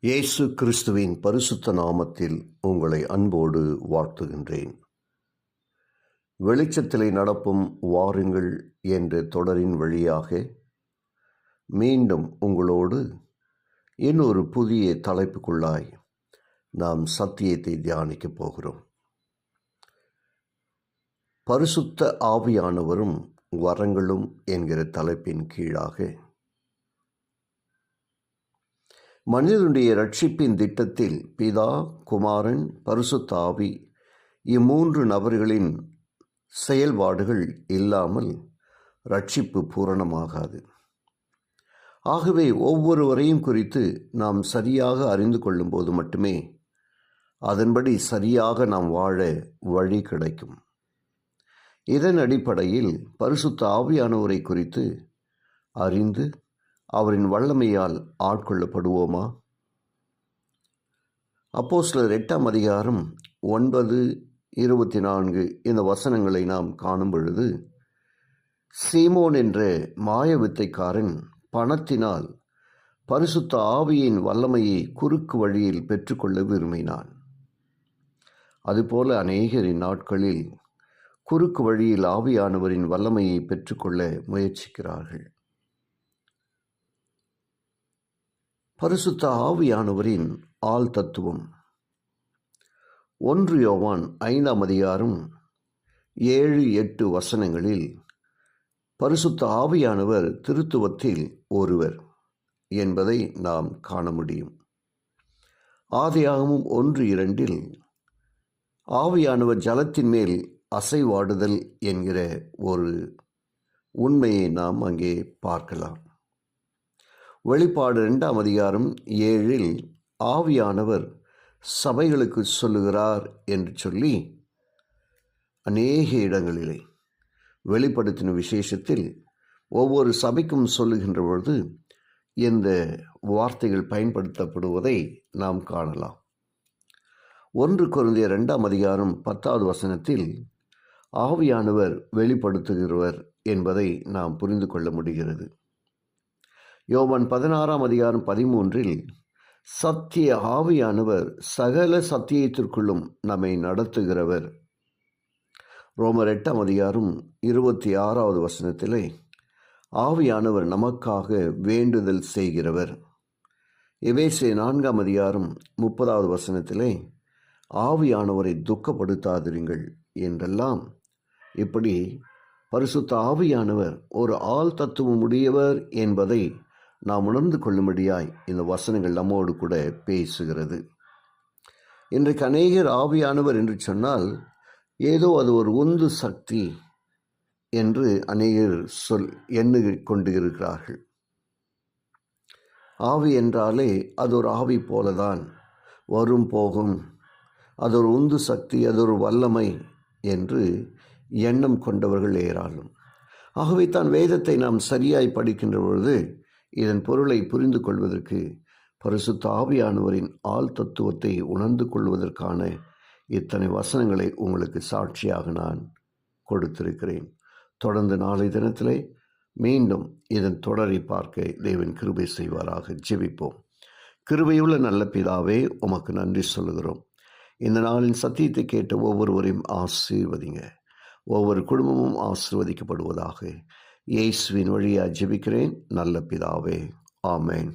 இயேசு கிறிஸ்துவின் பரிசுத்த நாமத்தில் உங்களை அன்போடு வாழ்த்துகின்றேன். வெளிச்சத்திலே நடப்பும் வாருங்கள் என்ற தொடரின் வழியாக மீண்டும் உங்களோடு இன்னொரு புதிய தலைப்புக்குள்ளாய் நாம் சத்தியத்தை தியானிக்கப் போகிறோம். பரிசுத்த ஆவியானவரும் வரங்களும் என்கிற தலைப்பின் கீழாக மனிதனுடைய இரட்சிப்பின் திட்டத்தில் பிதா, குமாரன், பரிசுத்த ஆவி இம்மூன்று நபர்களின் செயல்பாடுகள் இல்லாமல் இரட்சிப்பு பூரணமாகாது. ஆகவே ஒவ்வொருவரையும் குறித்து நாம் சரியாக அறிந்து கொள்ளும்போது மட்டுமே அதன்படி சரியாக நாம் வாழ வழி கிடைக்கும். இதன் அடிப்படையில் பரிசுத்த ஆவியானவரை குறித்து அறிந்து அவரின் வல்லமையால் ஆட்கொள்ளப்படுவோமா? அப்போஸ்தலர் 8ஆம் அதிகாரம் 9-24 இந்த வசனங்களை நாம் காணும் பொழுது, சீமோன் என்ற மாய வித்தைக்காரன் பணத்தினால் பரிசுத்த ஆவியின் வல்லமையை குறுக்கு வழியில் பெற்றுக்கொள்ள விரும்பினான். அதுபோல அநேகரின் நாட்களில் குறுக்கு வழியில் ஆவியானவரின் வல்லமையை பெற்றுக்கொள்ள முயற்சிக்கிறார்கள். பரிசுத்த ஆவியானவரின் ஆள் தத்துவம் 1 யோவான் 5ஆம் அதிகாரம் 7-8 வசனங்களில் பரிசுத்த ஆவியானவர் திருத்துவத்தில் ஒருவர் என்பதை நாம் காண முடியும். ஆதியாகமம் 1:2 ஆவியானவர் ஜலத்தின் மேல் அசைவாடுதல் என்கிற ஒரு உண்மையை நாம் அங்கே பார்க்கலாம். வெளிப்பாடு 2ஆம் அதிகாரம் 7 ஆவியானவர் சபைகளுக்கு சொல்லுகிறார் என்று சொல்லி அநேக இடங்களிலே வெளிப்படுத்தின விசேஷத்தில் ஒவ்வொரு சபைக்கும் சொல்லுகின்ற பொழுது இந்த வார்த்தைகள் பயன்படுத்தப்படுவதை நாம் காணலாம். 1 கொரிந்தியர் 2ஆம் அதிகாரம் 10வது வசனத்தில் ஆவியானவர் வெளிப்படுத்துகிறவர் என்பதை நாம் புரிந்து கொள்ள முடிகிறது. யோவான் 16ஆம் அதிகாரம் 13 சத்திய ஆவியானவர் சகல சத்தியத்திற்குள்ளும் நம்மை நடத்துகிறவர். ரோமர் 8ஆம் அதிகாரம் 26வது வசனத்திலே ஆவியானவர் நமக்காக வேண்டுதல் செய்கிறவர். எபேசியர் 4ஆம் அதிகாரம் 30வது வசனத்திலே ஆவியானவரை துக்கப்படுத்தாதிருங்கள் என்றெல்லாம் இப்படி பரிசுத்த ஆவியானவர் ஒரு ஆள் தத்துவம் உடையவர் என்பதை நாம் உணர்ந்து கொள்ளும்படியாய் இந்த வசனங்கள் நம்மோடு கூட பேசுகிறது. இன்றைக்கு அநேகர் ஆவியானவர் என்று சொன்னால் ஏதோ அது ஒரு உந்து சக்தி என்று அநேகர் எண்ணிக் கொண்டு இருக்கிறார்கள். ஆவி என்றாலே அது ஒரு ஆவி போலதான், வரும் போகும், அது ஒரு உந்து சக்தி, அது ஒரு வல்லமை என்று எண்ணம் கொண்டவர்கள் ஏராளம். ஆகவே தான் வேதத்தை நாம் சரியாய் படிக்கின்ற பொழுது இதன் பொருளை புரிந்து கொள்வதற்கு பரிசுத்த ஆவியானவரின் ஆள் தத்துவத்தை உணர்ந்து கொள்வதற்கான இத்தனை வசனங்களை உங்களுக்கு சாட்சியாக நான் கொடுத்திருக்கிறேன். தொடர்ந்து நாளை தினத்திலே மீண்டும் இதன் தொடரை பார்க்க தேவன் கிருபை செய்வாராக. ஜெபிப்போம். கிருபையுள்ள நல்ல பிதாவே, உமக்கு நன்றி சொல்லுகிறோம். இந்த நாளின் சத்தியத்தை கேட்ட ஒவ்வொருவரையும் ஆசீர்வதிங்க. ஒவ்வொரு குடும்பமும் ஆசீர்வதிக்கப்படுவதாக. இயேசுவின் வழியாக ஜெபிக்கிறேன் நல்ல பிதாவே. ஆமென்.